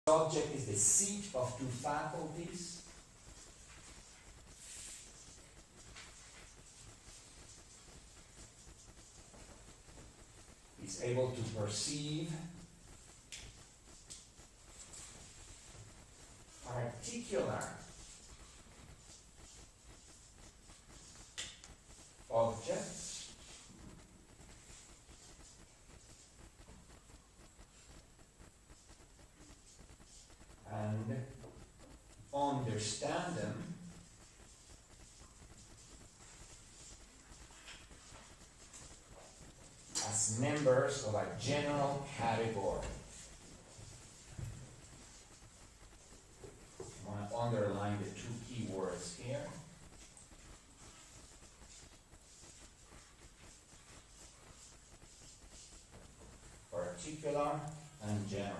Subject is the seat of two faculties. Is able to perceive particular objects and understand them as members of a general category. I want to underline the two key words here. Particular and general.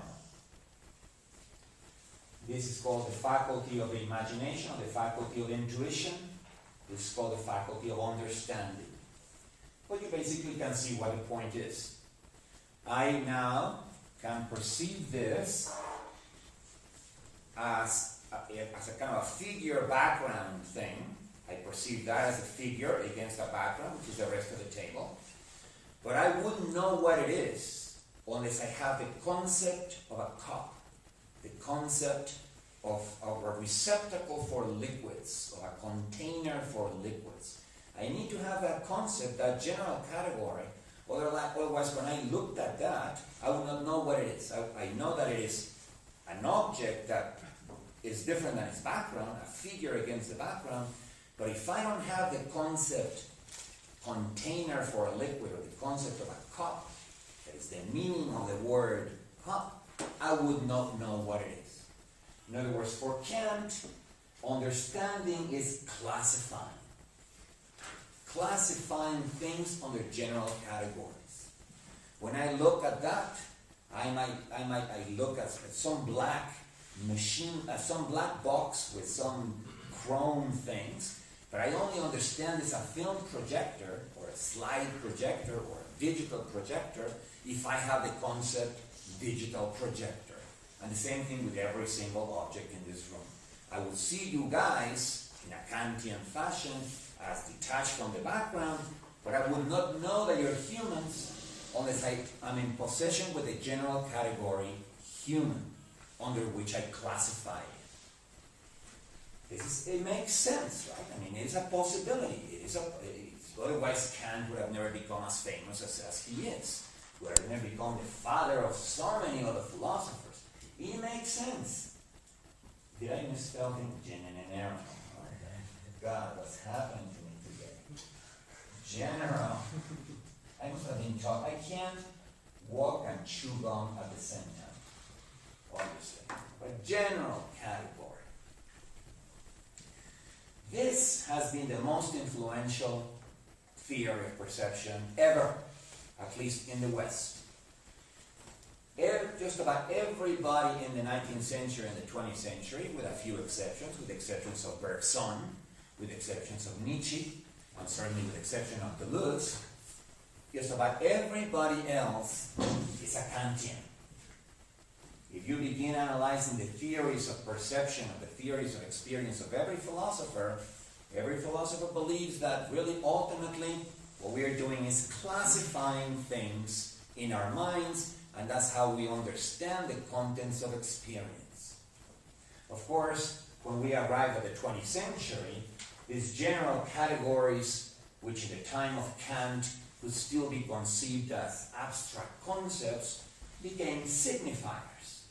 This is called the faculty of imagination, or the faculty of intuition. This is called the faculty of understanding. But you basically can see what the point is. I now can perceive this as a kind of a figure background thing. I perceive that as a figure against a background, which is the rest of the table. But I wouldn't know what it is unless I have the concept of a cup, the concept of a receptacle for liquids, or a container for liquids. I need to have that concept, that general category, otherwise when I looked at that, I would not know what it is. I know that it is an object that is different than its background, a figure against the background, but if I don't have the concept container for a liquid, or the concept of a cup, that is the meaning of the word cup, I would not know what it is. In other words, for Kant, understanding is classifying. Classifying things under general categories. When I look at that, I look at some black machine, some black box with some chrome things, but I only understand it's a film projector, or a slide projector, or a digital projector, if I have the concept digital projector. And the same thing with every single object in this room. I will see you guys in a Kantian fashion as detached from the background, but I would not know that you're humans unless I'm in possession with the general category human, under which I classify it. It makes sense, right? I mean, it's a possibility. Otherwise, Kant would have never become as famous as he is. Would have never become the father of so many other philosophers. It makes sense. Did I misspell him? General. God, what's happening to me today? General. I must have been taught. I can't walk and chew gum at the same time, obviously. But general category. This has been the most influential theory of perception ever, at least in the West. Just about everybody in the 19th century and the 20th century, with a few exceptions, with the exceptions of Bergson, with the exceptions of Nietzsche, and certainly with the exception of Deleuze, just about everybody else is a Kantian. If you begin analyzing the theories of perception, or the theories of experience of every philosopher believes that really ultimately what we are doing is classifying things in our minds, and that's how we understand the contents of experience. Of course, when we arrive at the 20th century, these general categories, which at the time of Kant could still be conceived as abstract concepts, became signifiers.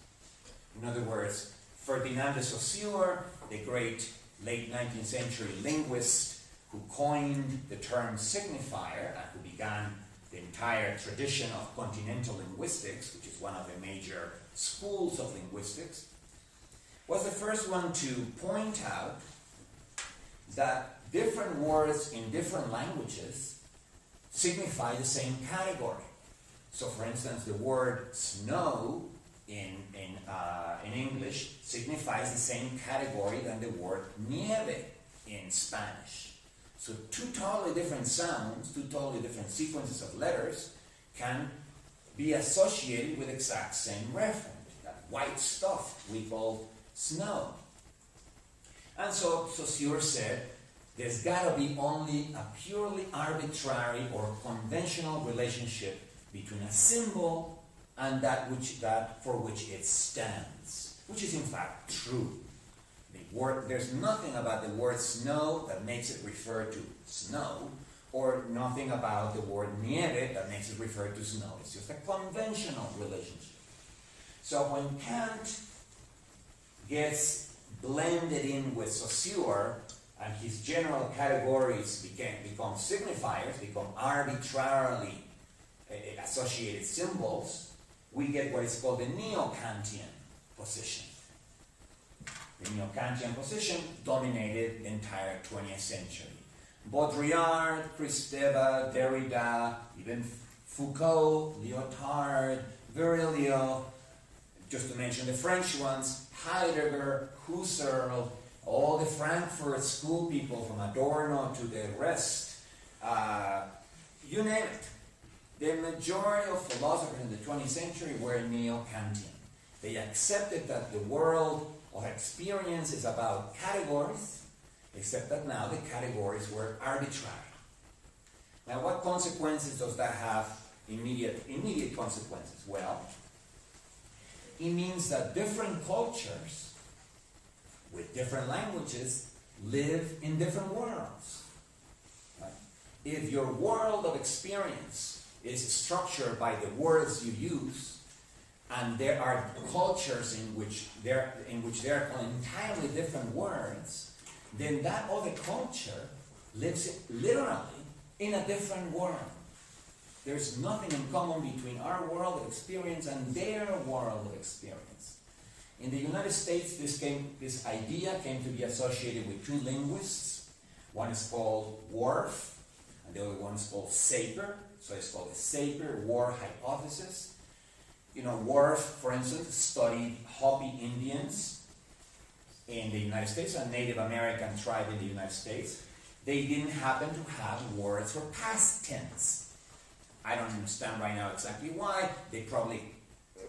In other words, Ferdinand de Saussure, the great late 19th century linguist who coined the term signifier and who began the entire tradition of continental linguistics, which is one of the major schools of linguistics, was the first one to point out that different words in different languages signify the same category. So, for instance, the word snow in English signifies the same category than the word nieve in Spanish. So two totally different sounds, two totally different sequences of letters can be associated with exact same referent. that white stuff we call snow. And so Saussure said, there's got to be only a purely arbitrary or conventional relationship between a symbol and that for which it stands, which is in fact true. There's nothing about the word snow that makes it refer to snow, or nothing about the word nieve that makes it refer to snow. It's just a conventional relationship. So when Kant gets blended in with Saussure, and his general categories become signifiers, become arbitrarily associated symbols, we get what is called the neo-Kantian position. The neo-Kantian position dominated the entire 20th century. Baudrillard, Kristeva, Derrida, even Foucault, Lyotard, Virilio, just to mention the French ones, Heidegger, Husserl, all the Frankfurt school people from Adorno to the rest, you name it. The majority of philosophers in the 20th century were neo-Kantian. They accepted that the world of experience is about categories, except that now the categories were arbitrary. Now, what consequences does that have? Immediate consequences. Well, it means that different cultures with different languages live in different worlds. Right? If your world of experience is structured by the words you use, and there are cultures in which there are entirely different words, then that other culture lives literally in a different world. There's nothing in common between our world of experience and their world of experience. In the United States, this idea came to be associated with two linguists. One is called Worf, and the other one is called Sapir. So it's called the Sapir-Whorf hypothesis. You know, Worf, for instance, studied Hopi Indians in the United States, a Native American tribe in the United States. They didn't happen to have words for past tense. I don't understand right now exactly why. They probably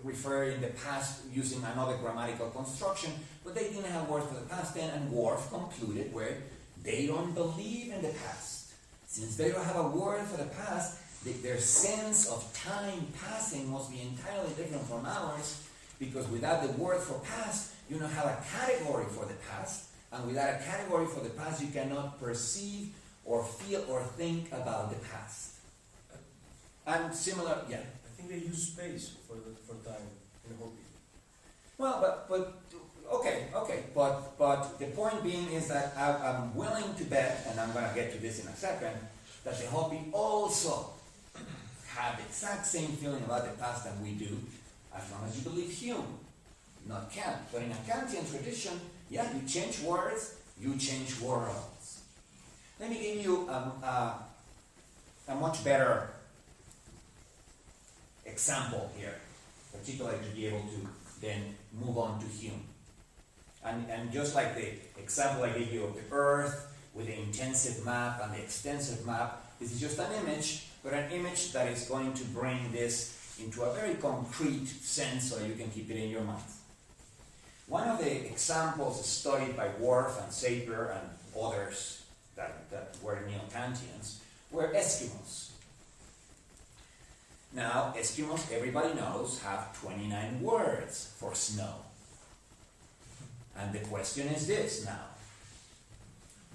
refer in the past using another grammatical construction, but they didn't have words for the past tense, and Worf concluded where they don't believe in the past. Since they don't have a word for the past, their sense of time passing must be entirely different from ours, because without the word for past, you don't have a category for the past, and without a category for the past, you cannot perceive or feel or think about the past. And similar, yeah. I think they use space for time in Hopi. Well, but okay, but the point being is that I'm willing to bet, and I'm going to get to this in a second, that the Hopi also have the exact same feeling about the past that we do, as long as you believe Hume, not Kant. But in a Kantian tradition, yeah, you change words, you change worlds. Let me give you a much better example here, particularly to be able to then move on to Hume. And just like the example I gave you of the Earth with the intensive map and the extensive map, this is just an image, but an image that is going to bring this into a very concrete sense so you can keep it in your mind. One of the examples studied by Worf and Sapir and others that were neo-Kantians were Eskimos. Now, Eskimos, everybody knows, have 29 words for snow. And the question is this now.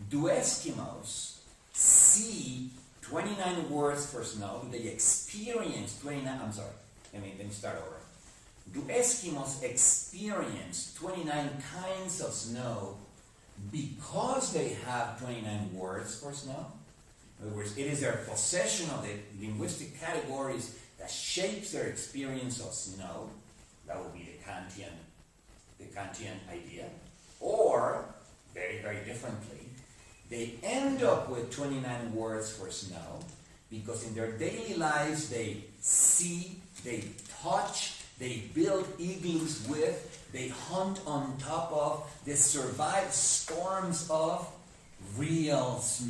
Do Eskimos see 29 words for snow? Do they experience 29? I'm sorry, let me start over. Do Eskimos experience 29 kinds of snow because they have 29 words for snow? In other words, it is their possession of the linguistic categories that shapes their experience of snow. That would be the Kantian idea. Or, very, very differently, they end up with 29 words for snow because in their daily lives they see, they touch, they build igloos with, they hunt on top of, they survive storms of real snow.